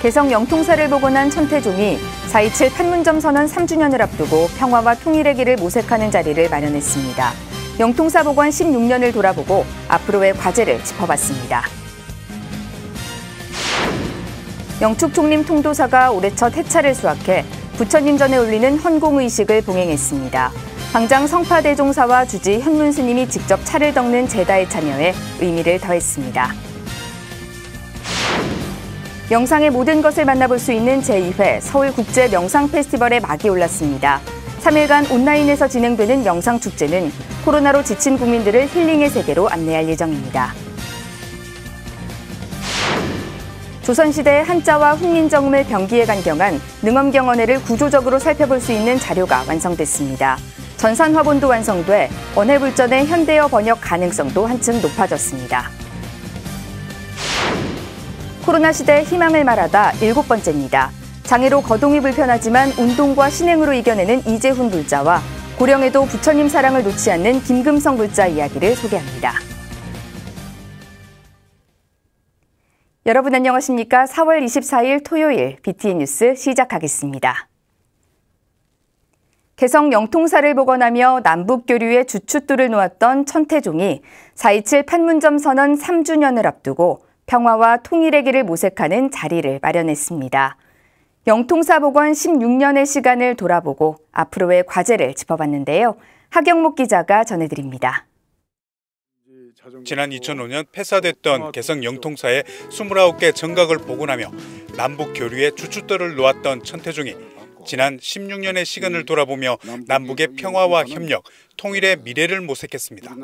개성 영통사를 복원한 천태종이 4.27 판문점 선언 3주년을 앞두고 평화와 통일의 길을 모색하는 자리를 마련했습니다. 영통사 복원 16년을 돌아보고 앞으로의 과제를 짚어봤습니다. 영축 총림 통도사가 올해 첫 해차를 수확해 부처님 전에 올리는 헌공의식을 봉행했습니다. 방장 성파대종사와 주지 현문 스님이 직접 차를 덮는 제다에 참여해 의미를 더했습니다. 영상의 모든 것을 만나볼 수 있는 제2회 서울국제 명상 페스티벌에 막이 올랐습니다. 3일간 온라인에서 진행되는 명상축제는 코로나로 지친 국민들을 힐링의 세계로 안내할 예정입니다. 조선시대의 한자와 훈민정음을 병기에 간경한 능엄경언해를 구조적으로 살펴볼 수 있는 자료가 완성됐습니다. 전산화본도 완성돼 언해불전의 현대어 번역 가능성도 한층 높아졌습니다. 코로나 시대의 희망을 말하다 7번째입니다. 장애로 거동이 불편하지만 운동과 신행으로 이겨내는 이재훈 불자와 고령에도 부처님 사랑을 놓지 않는 김금성 불자 이야기를 소개합니다. 여러분 안녕하십니까? 4월 24일 토요일 BTN 뉴스 시작하겠습니다. 개성 영통사를 복원하며 남북교류의 주춧돌을 놓았던 천태종이 4.27 판문점 선언 3주년을 앞두고 평화와 통일의 길을 모색하는 자리를 마련했습니다. 영통사 복원 16년의 시간을 돌아보고 앞으로의 과제를 짚어봤는데요. 하경목 기자가 전해드립니다. 지난 2005년 폐사됐던 개성 영통사의 29개 정각을 복원하며 남북 교류의 주춧돌을 놓았던 천태종이 지난 16년의 시간을 돌아보며 남북의 평화와 협력, 통일의 미래를 모색했습니다.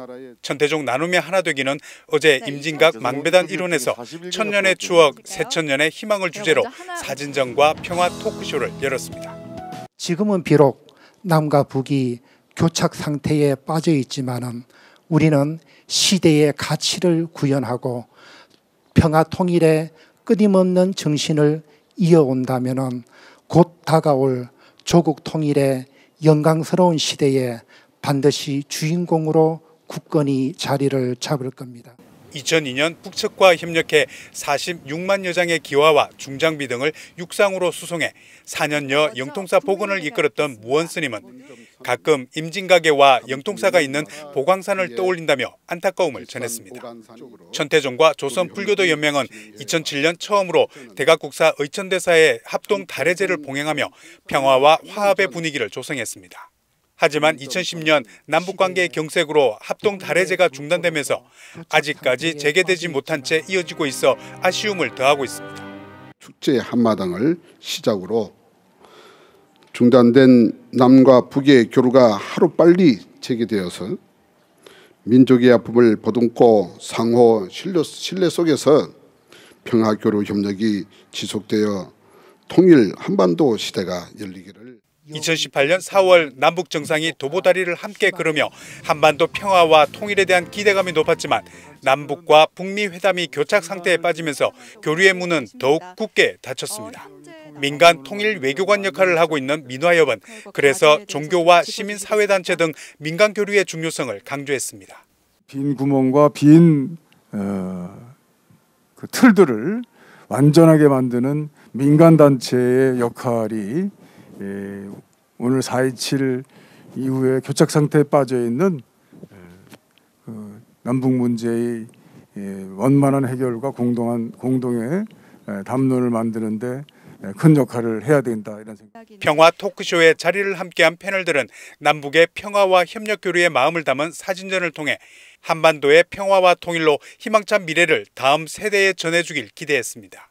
천태종 나눔의 하나 되기는 어제 임진각 망배단 일원에서 천년의 추억, 새천년의 희망을 주제로 사진전과 평화 토크쇼를 열었습니다. 지금은 비록 남과 북이 교착 상태에 빠져 있지만은 우리는 시대의 가치를 구현하고 평화 통일의 끊임없는 정신을 이어온다면은 곧 다가올 조국 통일의 영광스러운 시대에 반드시 주인공으로 굳건히 자리를 잡을 겁니다. 2002년 북측과 협력해 46만 여장의 기와와 중장비 등을 육상으로 수송해 4년여 영통사 복원을 이끌었던 무원 스님은 가끔 임진각에와 영통사가 있는 보광산을 떠올린다며 안타까움을 전했습니다. 천태종과 조선불교도연맹은 2007년 처음으로 대각국사 의천대사의 합동 달해제를 봉행하며 평화와 화합의 분위기를 조성했습니다. 하지만 2010년 남북관계의 경색으로 합동 달해제가 중단되면서 아직까지 재개되지 못한 채 이어지고 있어 아쉬움을 더하고 있습니다. 축제 한마당을 시작으로 중단된 남과 북의 교류가 하루빨리 재개되어서 민족의 아픔을 보듬고 상호 신뢰 속에서 평화교류 협력이 지속되어 통일 한반도 시대가 열리기를. 2018년 4월 남북 정상이 도보다리를 함께 걸으며 한반도 평화와 통일에 대한 기대감이 높았지만 남북과 북미 회담이 교착 상태에 빠지면서 교류의 문은 더욱 굳게 닫혔습니다. 민간 통일 외교관 역할을 하고 있는 민화협은 그래서 종교와 시민사회단체 등 민간 교류의 중요성을 강조했습니다. 빈 구멍과 빈 그 틀들을 완전하게 만드는 민간단체의 역할이 오늘 4.27 이후에 교착 상태에 빠져 있는 남북 문제의 원만한 해결과 공동의 담론을 만드는데 큰 역할을 해야 된다 이런 생각. 평화 토크쇼에 자리를 함께한 패널들은 남북의 평화와 협력 교류의 마음을 담은 사진전을 통해 한반도의 평화와 통일로 희망찬 미래를 다음 세대에 전해주길 기대했습니다.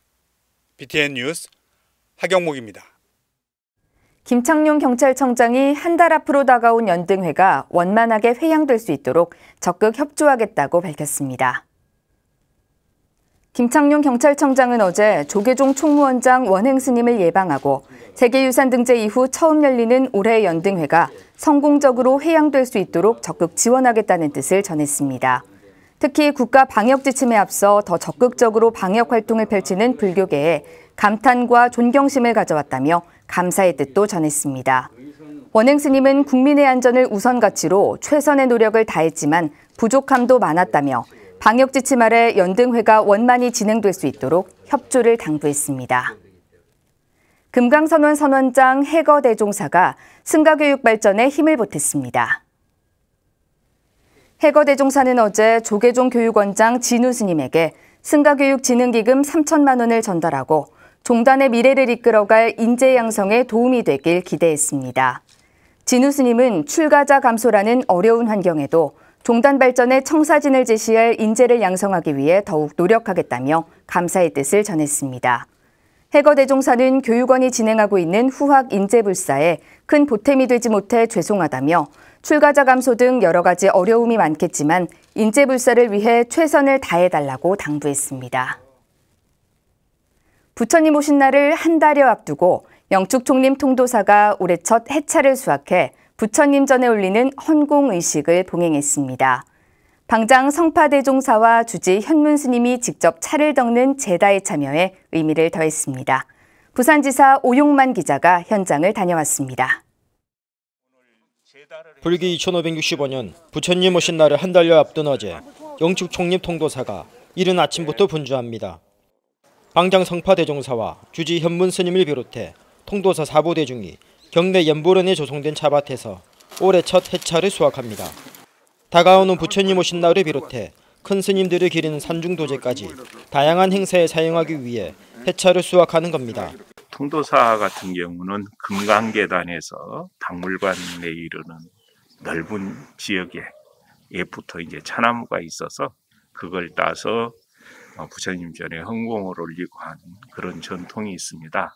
BTN 뉴스 하경목입니다. 김창룡 경찰청장이 한 달 앞으로 다가온 연등회가 원만하게 회양될 수 있도록 적극 협조하겠다고 밝혔습니다. 김창룡 경찰청장은 어제 조계종 총무원장 원행 스님을 예방하고 세계유산 등재 이후 처음 열리는 올해 연등회가 성공적으로 회양될 수 있도록 적극 지원하겠다는 뜻을 전했습니다. 특히 국가 방역 지침에 앞서 더 적극적으로 방역 활동을 펼치는 불교계에 감탄과 존경심을 가져왔다며 감사의 뜻도 전했습니다. 원행 스님은 국민의 안전을 우선 가치로 최선의 노력을 다했지만 부족함도 많았다며 방역 지침 아래 연등회가 원만히 진행될 수 있도록 협조를 당부했습니다. 금강선원 선원장 해거 대종사가 승가교육 발전에 힘을 보탰습니다. 해거 대종사는 어제 조계종 교육원장 진우 스님에게 승가교육진흥기금 3천만 원을 전달하고 종단의 미래를 이끌어갈 인재 양성에 도움이 되길 기대했습니다. 진우 스님은 출가자 감소라는 어려운 환경에도 종단 발전에 청사진을 제시할 인재를 양성하기 위해 더욱 노력하겠다며 감사의 뜻을 전했습니다. 해거 대종사는 교육원이 진행하고 있는 후학 인재불사에 큰 보탬이 되지 못해 죄송하다며 출가자 감소 등 여러 가지 어려움이 많겠지만 인재불사를 위해 최선을 다해달라고 당부했습니다. 부처님 오신 날을 한 달여 앞두고 영축총림 통도사가 올해 첫 해차를 수확해 부처님 전에 올리는 헌공의식을 봉행했습니다. 방장 성파대종사와 주지 현문 스님이 직접 차를 덮는 제다에 참여해 의미를 더했습니다. 부산지사 오용만 기자가 현장을 다녀왔습니다. 불기 2565년 부처님 오신 날을 한 달여 앞둔 어제 영축총림 통도사가 이른 아침부터 분주합니다. 방장 성파대종사와 주지 현문 스님을 비롯해 통도사 4부대중이 경내 연보론에 조성된 차밭에서 올해 첫 해차를 수확합니다. 다가오는 부처님 오신 날을 비롯해 큰 스님들을 기리는 산중도제까지 다양한 행사에 사용하기 위해 해차를 수확하는 겁니다. 통도사 같은 경우는 금강계단에서 박물관에 이르는 넓은 지역에 예부터 이제 차나무가 있어서 그걸 따서 부처님 전에 헌공을 올리고 하는 그런 전통이 있습니다.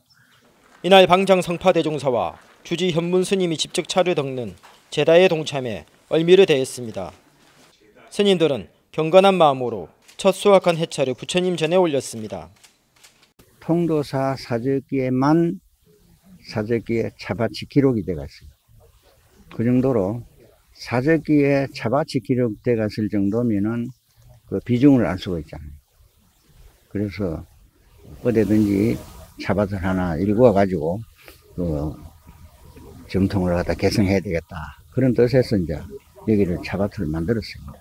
이날 방장 성파대종사와 주지 현문 스님이 직접 차를 덮는 제다에 동참해 얼미를 대했습니다. 스님들은 경건한 마음으로 첫 수확한 해차를 부처님 전에 올렸습니다. 통도사 사적기에만 사적기에 차밭이 기록이 돼 갔어요. 그 정도로 사적기에 차밭이 기록돼 갔을 정도면은 그 비중을 알 수가 있잖아요. 그래서 어디든지 차밭을 하나 일구어 가지고 그 정통을 갖다 개성해야 되겠다. 그런 뜻에서 이제 여기를 차밭을 만들었습니다.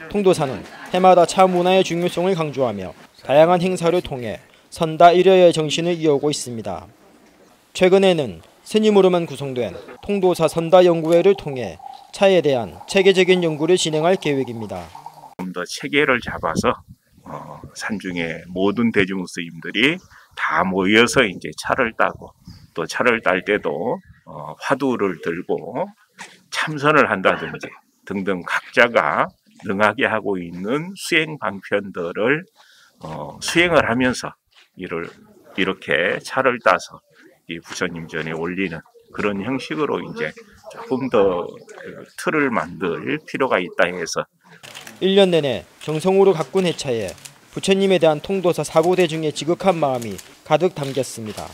통도사는 해마다 차 문화의 중요성을 강조하며 다양한 행사를 통해 선다 일여의 정신을 이어오고 있습니다. 최근에는 스님으로만 구성된 통도사 선다 연구회를 통해 차에 대한 체계적인 연구를 진행할 계획입니다. 좀 더 체계를 잡아서 산중의 모든 대중 스님들이 다 모여서 이제 차를 따고 또 차를 딸 때도 화두를 들고 참선을 한다든지 등등 각자가 능하게 하고 있는 수행 방편들을 수행을 하면서 이렇게 차를 따서 이 부처님 전에 올리는 그런 형식으로 이제 조금 더 틀을 만들 필요가 있다 해서 1년 내내 정성으로 가꾼 해차에 부처님에 대한 통도사 4부대중의 지극한 마음이 가득 담겼습니다.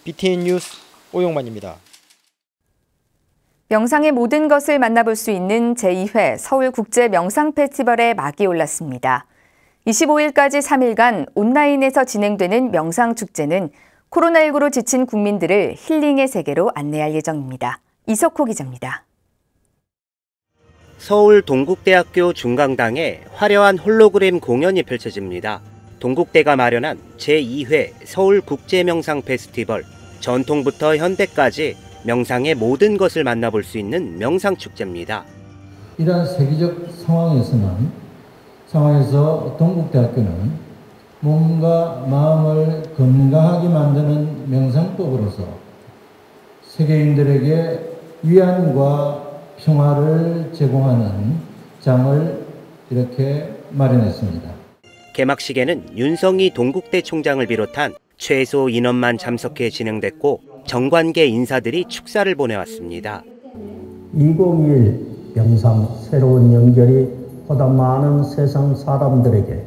BTN 뉴스 오용만입니다. 명상의 모든 것을 만나볼 수 있는 제2회 서울국제명상페스티벌에 막이 올랐습니다. 25일까지 3일간 온라인에서 진행되는 명상축제는 코로나19로 지친 국민들을 힐링의 세계로 안내할 예정입니다. 이석호 기자입니다. 서울 동국대학교 중강당에 화려한 홀로그램 공연이 펼쳐집니다. 동국대가 마련한 제2회 서울국제명상페스티벌, 전통부터 현대까지 명상의 모든 것을 만나볼 수 있는 명상축제입니다. 이러한 세계적 상황에서 동국대학교는 몸과 마음을 건강하게 만드는 명상법으로서 세계인들에게 위안과 평화를 제공하는 장을 이렇게 마련했습니다. 개막식에는 윤성희 동국대 총장을 비롯한 최소 인원만 참석해 진행됐고 정관계 인사들이 축사를 보내왔습니다. 2021 명상 새로운 연결이 보다 많은 세상 사람들에게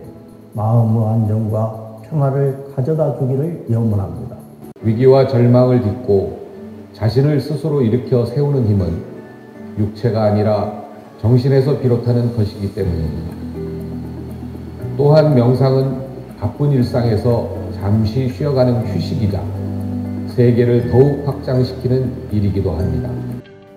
마음의 안정과 평화를 가져다 주기를 염원합니다. 위기와 절망을 딛고 자신을 스스로 일으켜 세우는 힘은 육체가 아니라 정신에서 비롯하는 것이기 때문입니다. 또한 명상은 바쁜 일상에서 잠시 쉬어가는 휴식이자 세계를 더욱 확장시키는 일이기도 합니다.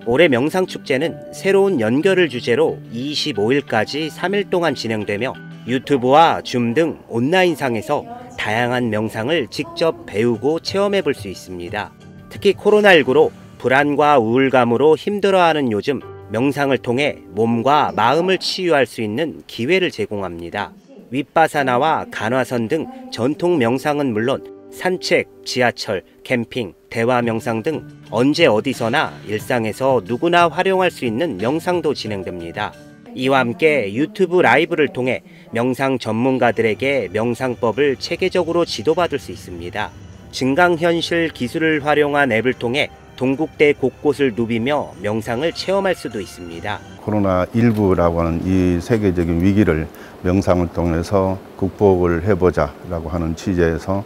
올해 명상축제는 새로운 연결을 주제로 25일까지 3일 동안 진행되며 유튜브와 줌 등 온라인상에서 다양한 명상을 직접 배우고 체험해 볼 수 있습니다. 특히 코로나19로 불안과 우울감으로 힘들어하는 요즘 명상을 통해 몸과 마음을 치유할 수 있는 기회를 제공합니다. 윗바사나와 간화선 등 전통 명상은 물론 산책, 지하철, 캠핑, 대화 명상 등 언제 어디서나 일상에서 누구나 활용할 수 있는 명상도 진행됩니다. 이와 함께 유튜브 라이브를 통해 명상 전문가들에게 명상법을 체계적으로 지도받을 수 있습니다. 증강현실 기술을 활용한 앱을 통해 동국대 곳곳을 누비며 명상을 체험할 수도 있습니다. 코로나19라고 하는 이 세계적인 위기를 명상을 통해서 극복을 해보자라고 하는 취지에서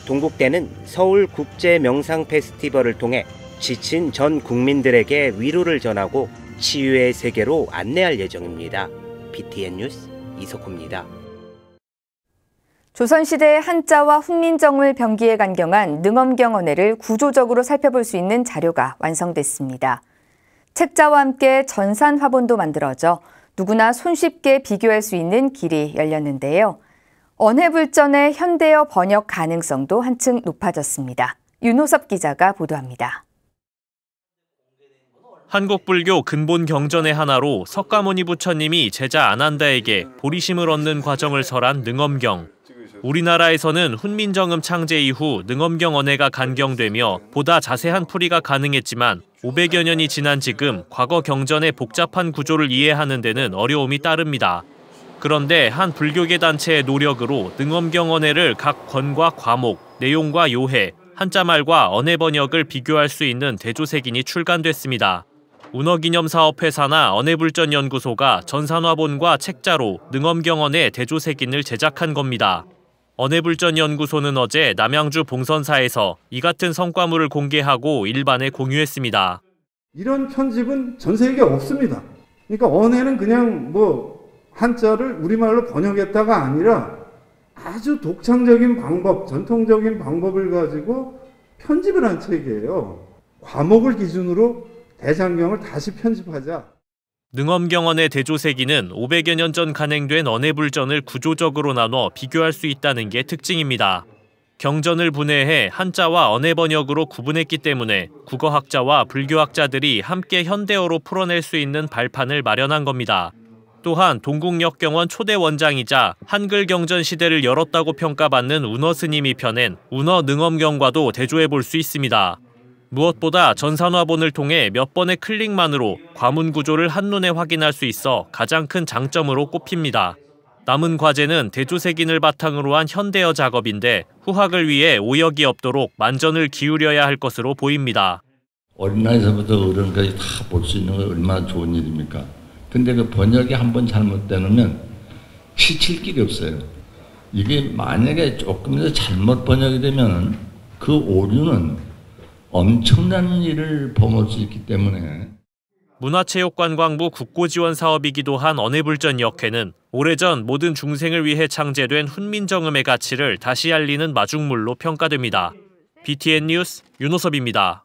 동국대는 서울국제명상 페스티벌을 통해 지친 전 국민들에게 위로를 전하고 치유의 세계로 안내할 예정입니다. BTN 뉴스 이석호입니다. 조선시대의 한자와 훈민정음을 병기에 간경한 능엄경언해를 구조적으로 살펴볼 수 있는 자료가 완성됐습니다. 책자와 함께 전산 화본도 만들어져 누구나 손쉽게 비교할 수 있는 길이 열렸는데요. 언해불전의 현대어 번역 가능성도 한층 높아졌습니다. 윤호섭 기자가 보도합니다. 한국불교 근본 경전의 하나로 석가모니 부처님이 제자 아난다에게 보리심을 얻는 과정을 설한 능엄경. 우리나라에서는 훈민정음 창제 이후 능엄경 언해가 간경되며 보다 자세한 풀이가 가능했지만 500여 년이 지난 지금 과거 경전의 복잡한 구조를 이해하는 데는 어려움이 따릅니다. 그런데 한 불교계 단체의 노력으로 능엄경 언해를 각 권과 과목, 내용과 요해, 한자말과 언해 번역을 비교할 수 있는 대조색인이 출간됐습니다. 운어기념사업회사나 언해불전연구소가 전산화본과 책자로 능엄경 언해 대조색인을 제작한 겁니다. 언해불전연구소는 어제 남양주 봉선사에서 이 같은 성과물을 공개하고 일반에 공유했습니다. 이런 편집은 전 세계에 없습니다. 그러니까 언해는 그냥 한자를 우리말로 번역했다가 아니라 아주 독창적인 방법, 전통적인 방법을 가지고 편집을 한 책이에요. 과목을 기준으로 대장경을 다시 편집하자. 능엄경언의 대조세기는 500여 년 전 간행된 언해불전을 구조적으로 나눠 비교할 수 있다는 게 특징입니다. 경전을 분해해 한자와 언해번역으로 구분했기 때문에 국어학자와 불교학자들이 함께 현대어로 풀어낼 수 있는 발판을 마련한 겁니다. 또한 동국역경원 초대 원장이자 한글 경전 시대를 열었다고 평가받는 운어 스님이 펴낸 운어 능엄경과도 대조해 볼 수 있습니다. 무엇보다 전산화본을 통해 몇 번의 클릭만으로 과문 구조를 한눈에 확인할 수 있어 가장 큰 장점으로 꼽힙니다. 남은 과제는 대조색인을 바탕으로 한 현대어 작업인데 후학을 위해 오역이 없도록 만전을 기울여야 할 것으로 보입니다. 어린아이서부터 어른까지 다 볼 수 있는 건 얼마나 좋은 일입니까? 근데 그 번역이 한번 잘못되면 시칠 길이 없어요. 이게 만약에 조금이라도 잘못 번역이 되면 그 오류는 엄청난 일을 범할 수 있기 때문에. 문화체육관광부 국고지원 사업이기도 한 언해불전 역회는 오래전 모든 중생을 위해 창제된 훈민정음의 가치를 다시 알리는 마중물로 평가됩니다. BTN 뉴스 윤호섭입니다.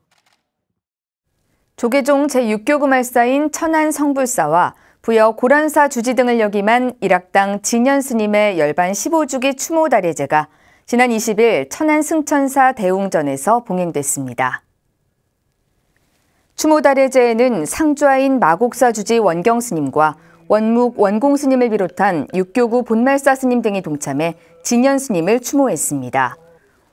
조계종 제6교구 말사인 천안 성불사와 부여 고란사 주지 등을 역임한 일학당 진현 스님의 열반 15주기 추모 다례제가 지난 20일 천안 승천사 대웅전에서 봉행됐습니다. 추모 다례제에는 상주하인 마곡사 주지 원경 스님과 원묵 원공 스님을 비롯한 6교구 본말사 스님 등이 동참해 진현 스님을 추모했습니다.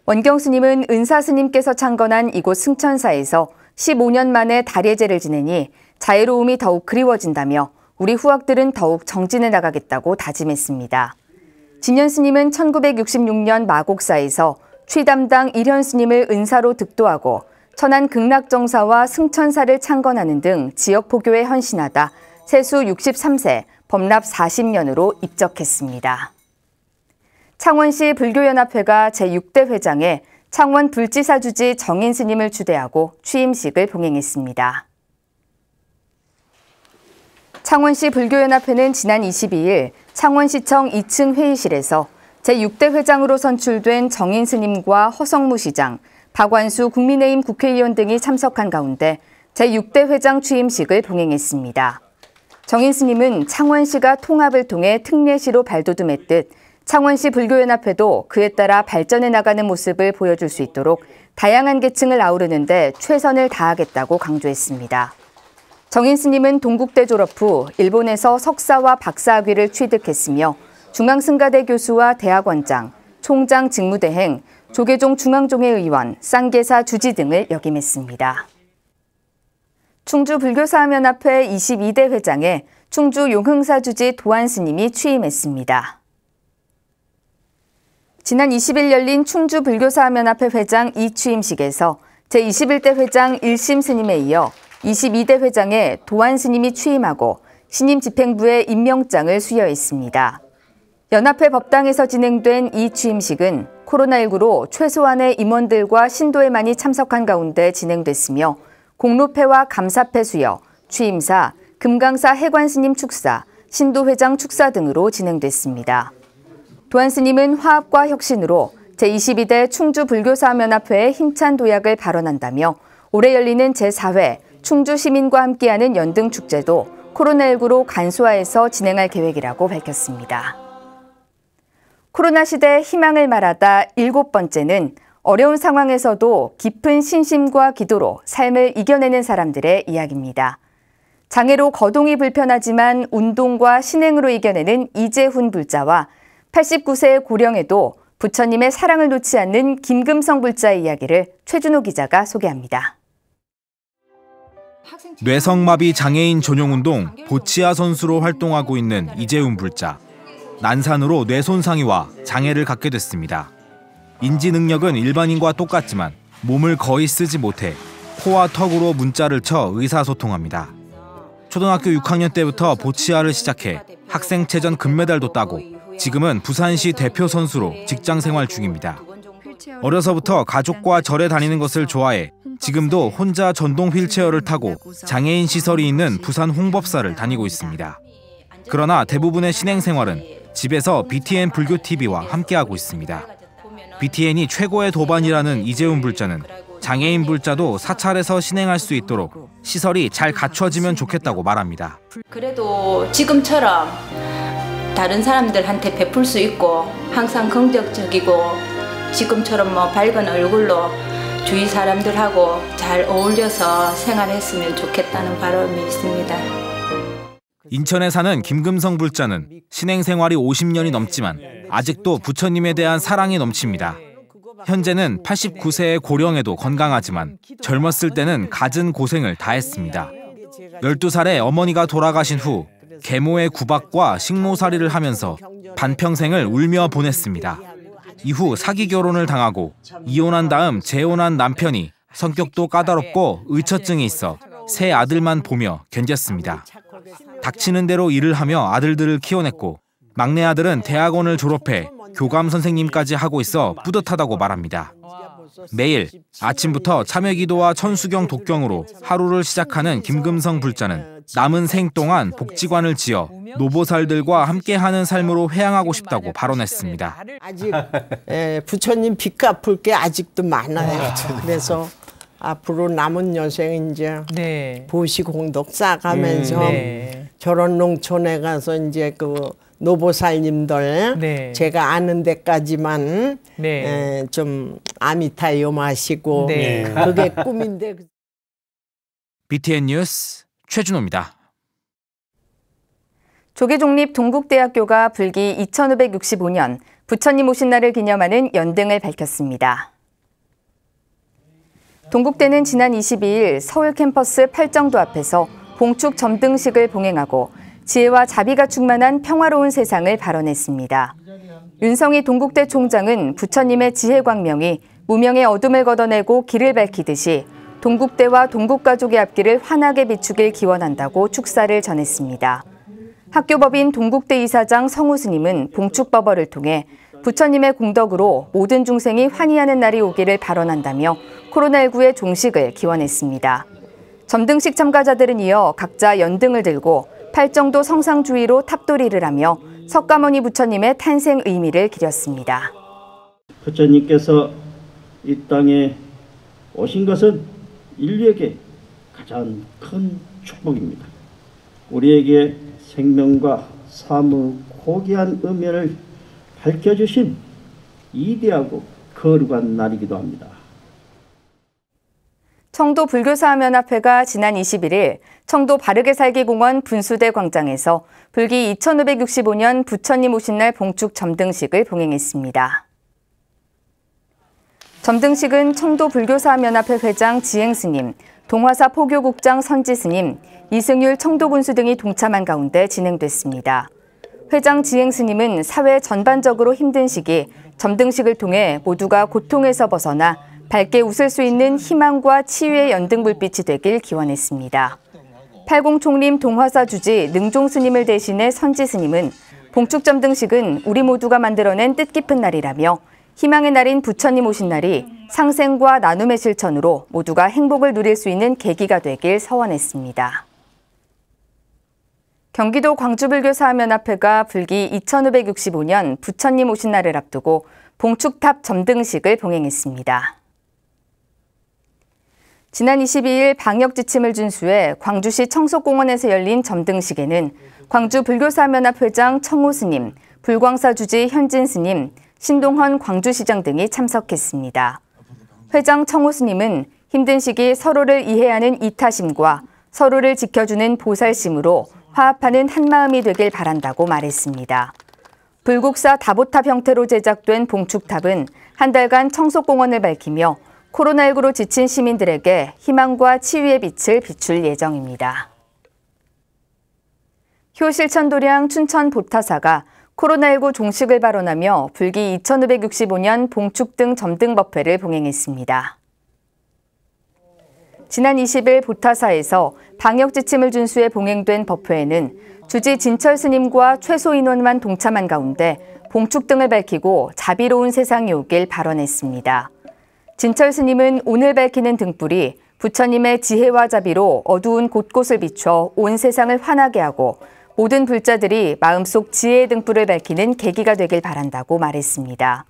원경 스님은 은사 스님께서 창건한 이곳 승천사에서 15년 만에 다례제를 지내니 자유로움이 더욱 그리워진다며 우리 후학들은 더욱 정진해 나가겠다고 다짐했습니다. 진현 스님은 1966년 마곡사에서 취담당 일현 스님을 은사로 득도하고 천안 극락정사와 승천사를 창건하는 등 지역 포교에 헌신하다 세수 63세, 법납 40년으로 입적했습니다. 창원시 불교연합회가 제6대 회장에 창원 불지사 주지 정인 스님을 추대하고 취임식을 봉행했습니다. 창원시 불교연합회는 지난 22일 창원시청 2층 회의실에서 제6대 회장으로 선출된 정인 스님과 허성무 시장, 박완수 국민의힘 국회의원 등이 참석한 가운데 제6대 회장 취임식을 봉행했습니다. 정인 스님은 창원시가 통합을 통해 특례시로 발돋움했듯 창원시 불교연합회도 그에 따라 발전해 나가는 모습을 보여줄 수 있도록 다양한 계층을 아우르는 데 최선을 다하겠다고 강조했습니다. 정인 스님은 동국대 졸업 후 일본에서 석사와 박사학위를 취득했으며 중앙승가대 교수와 대학원장, 총장 직무대행, 조계종 중앙종회 의원, 쌍계사 주지 등을 역임했습니다. 충주불교사학연합회 22대 회장에 충주 용흥사주지 도안 스님이 취임했습니다. 지난 20일 열린 충주불교사학연합회 회장 2취임식에서 제21대 회장 1심 스님에 이어 22대 회장에 도안 스님이 취임하고 신임 집행부에 임명장을 수여했습니다. 연합회 법당에서 진행된 이 취임식은 코로나19로 최소한의 임원들과 신도회만이 참석한 가운데 진행됐으며 공로패와 감사패 수여, 취임사, 금강사 해관스님 축사, 신도회장 축사 등으로 진행됐습니다. 도안 스님은 화합과 혁신으로 제22대 충주불교사학연합회의 힘찬 도약을 발언한다며 올해 열리는 제4회 충주시민과 함께하는 연등축제도 코로나19로 간소화해서 진행할 계획이라고 밝혔습니다. 코로나 시대의 희망을 말하다 7번째는 어려운 상황에서도 깊은 신심과 기도로 삶을 이겨내는 사람들의 이야기입니다. 장애로 거동이 불편하지만 운동과 신행으로 이겨내는 이재훈 불자와 89세의 고령에도 부처님의 사랑을 놓지 않는 김금성 불자의 이야기를 최준호 기자가 소개합니다. 뇌성마비 장애인 전용운동 보치아 선수로 활동하고 있는 이재훈 불자. 난산으로 뇌 손상이 와 장애를 갖게 됐습니다. 인지 능력은 일반인과 똑같지만 몸을 거의 쓰지 못해 코와 턱으로 문자를 쳐 의사소통합니다. 초등학교 6학년 때부터 보치아를 시작해 학생체전 금메달도 따고 지금은 부산시 대표 선수로 직장 생활 중입니다. 어려서부터 가족과 절에 다니는 것을 좋아해 지금도 혼자 전동 휠체어를 타고 장애인 시설이 있는 부산 홍법사를 다니고 있습니다. 그러나 대부분의 신행 생활은 집에서 BTN 불교TV와 함께하고 있습니다. BTN이 최고의 도반이라는 이재훈 불자는 장애인 불자도 사찰에서 신행할 수 있도록 시설이 잘 갖춰지면 좋겠다고 말합니다. 그래도 지금처럼 다른 사람들한테 베풀 수 있고 항상 긍정적이고 지금처럼 밝은 얼굴로 주위 사람들하고 잘 어울려서 생활했으면 좋겠다는 바람이 있습니다. 인천에 사는 김금성 불자는 신행 생활이 50년이 넘지만 아직도 부처님에 대한 사랑이 넘칩니다. 현재는 89세의 고령에도 건강하지만 젊었을 때는 갖은 고생을 다했습니다. 12살에 어머니가 돌아가신 후 계모의 구박과 식모살이를 하면서 반평생을 울며 보냈습니다. 이후 사기 결혼을 당하고 이혼한 다음 재혼한 남편이 성격도 까다롭고 의처증이 있어 세 아들만 보며 견뎠습니다. 닥치는 대로 일을 하며 아들들을 키워냈고 막내 아들은 대학원을 졸업해 교감 선생님까지 하고 있어 뿌듯하다고 말합니다. 매일 아침부터 참회기도와 천수경 독경으로 하루를 시작하는 김금성 불자는 남은 생 동안 복지관을 지어 노보살들과 함께하는 삶으로 회양하고 싶다고 발언했습니다. 아직 부처님 빚 갚을 게 아직도 많아요. 그래서 앞으로 남은 여생 이제 보시공덕 쌓아가면서 저런 농촌에 가서 이제 그 노보살님들 제가 아는 데까지만 좀 아미타요 마시고 그게 꿈인데. BTN 뉴스 최준호입니다. 조계종립 동국대학교가 불기 2565년 부처님 오신 날을 기념하는 연등을 밝혔습니다. 동국대는 지난 22일 서울 캠퍼스 팔정도 앞에서 봉축 점등식을 봉행하고 지혜와 자비가 충만한 평화로운 세상을 발언했습니다. 윤성희 동국대 총장은 부처님의 지혜 광명이 무명의 어둠을 걷어내고 길을 밝히듯이 동국대와 동국가족의 앞길을 환하게 비추길 기원한다고 축사를 전했습니다. 학교법인 동국대 이사장 성우 스님은 봉축법어를 통해 부처님의 공덕으로 모든 중생이 환희하는 날이 오기를 발언한다며 코로나19의 종식을 기원했습니다. 점등식 참가자들은 이어 각자 연등을 들고 팔정도 성상주의로 탑도리를 하며 석가모니 부처님의 탄생 의미를 기렸습니다. 부처님께서 이 땅에 오신 것은 인류에게 가장 큰 축복입니다. 우리에게 생명과 사무 고귀한 의미를 밝혀주신 이대하고 거룩한 날이기도 합니다. 청도 불교사학연합회가 지난 21일 청도 바르게 살기 공원 분수대 광장에서 불기 2565년 부처님 오신 날 봉축 점등식을 봉행했습니다. 점등식은 청도 불교사학연합회 회장 지행스님, 동화사 포교국장 선지스님, 이승율 청도군수 등이 동참한 가운데 진행됐습니다. 회장 지행스님은 사회 전반적으로 힘든 시기 점등식을 통해 모두가 고통에서 벗어나 밝게 웃을 수 있는 희망과 치유의 연등불빛이 되길 기원했습니다. 팔공총림 동화사 주지 능종스님을 대신해 선지스님은 봉축점등식은 우리 모두가 만들어낸 뜻깊은 날이라며 희망의 날인 부처님 오신 날이 상생과 나눔의 실천으로 모두가 행복을 누릴 수 있는 계기가 되길 서원했습니다. 경기도 광주불교사학연합회가 불기 2565년 부처님 오신 날을 앞두고 봉축탑 점등식을 봉행했습니다. 지난 22일 방역 지침을 준수해 광주시 청속공원에서 열린 점등식에는 광주불교사학연합 회장 청호 스님, 불광사 주지 현진 스님, 신동헌 광주시장 등이 참석했습니다. 회장 청호 스님은 힘든 시기 서로를 이해하는 이타심과 서로를 지켜주는 보살심으로 화합하는 한마음이 되길 바란다고 말했습니다. 불국사 다보탑 형태로 제작된 봉축탑은 한 달간 청속공원을 밝히며 코로나19로 지친 시민들에게 희망과 치유의 빛을 비출 예정입니다. 효실천도량 춘천 보타사가 코로나19 종식을 발언하며 불기 2565년 봉축 등 점등 법회를 봉행했습니다. 지난 20일 보타사에서 방역 지침을 준수해 봉행된 법회에는 주지 진철 스님과 최소 인원만 동참한 가운데 봉축 등을 밝히고 자비로운 세상이 오길 발언했습니다. 진철 스님은 오늘 밝히는 등불이 부처님의 지혜와 자비로 어두운 곳곳을 비춰 온 세상을 환하게 하고 모든 불자들이 마음속 지혜의 등불을 밝히는 계기가 되길 바란다고 말했습니다.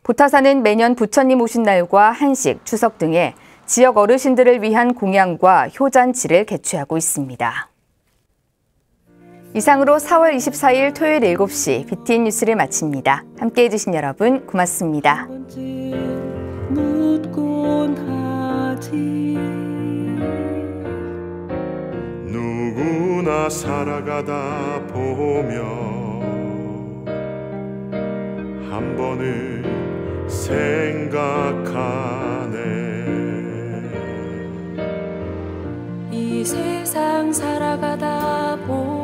보타사는 매년 부처님 오신 날과 한식, 추석 등에 지역 어르신들을 위한 공양과 효잔치를 개최하고 있습니다. 이상으로 4월 24일 토요일 7시 BTN 뉴스를 마칩니다. 함께해 주신 여러분 고맙습니다. 누구나 살아가다 보면 한 번은 생각하네. 이 세상 살아가다 보면